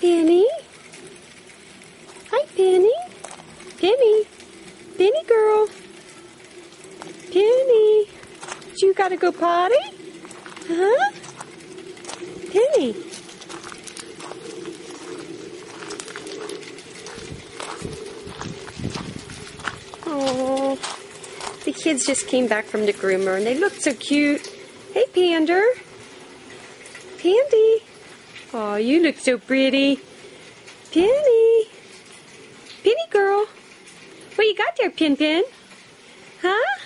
Penny. Hi, Penny. Penny. Penny girl. Penny. You gotta go potty? Huh? Penny. Oh, the kids just came back from the groomer and they look so cute. Hey, Pander. Pandy. Oh, you look so pretty. Penny. Penny girl. What you got there, Pin Pin? Huh?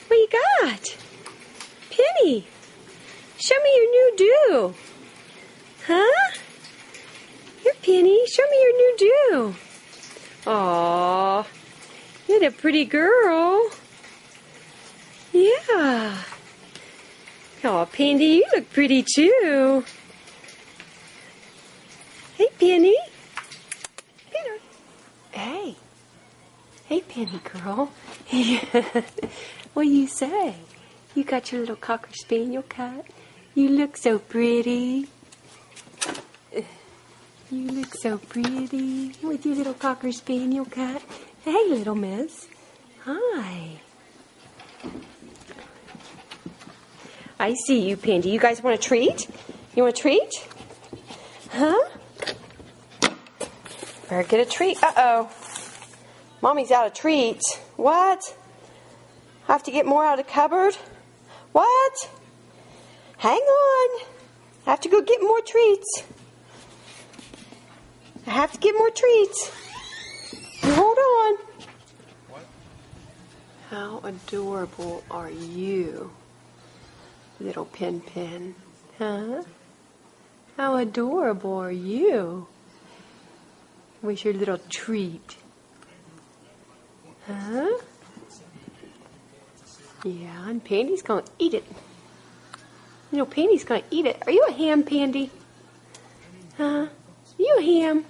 What you got? Penny. Show me your new do. Huh? Here, Penny. Show me your new do. Aww. You're a pretty girl. Yeah. Oh, Pandy, you look pretty too. Hey, Penny. Peter. Hey. Hey, Penny girl. What do you say? You got your little Cocker Spaniel cat? You look so pretty. You look so pretty with your little Cocker Spaniel cat. Hey, little miss. Hi. I see you, Pandy. You guys want a treat? You want a treat? Huh? Better get a treat. Uh-oh. Mommy's out of treats. What? I have to get more out of the cupboard? What? Hang on. I have to go get more treats. I have to get more treats. You hold on. What? How adorable are you, little Pin Pin? Huh? How adorable are you? Where's your little treat? Huh? Yeah, and Pandy's gonna eat it. You know, Pandy's gonna eat it. Are you a ham, Pandy? Huh? You a ham?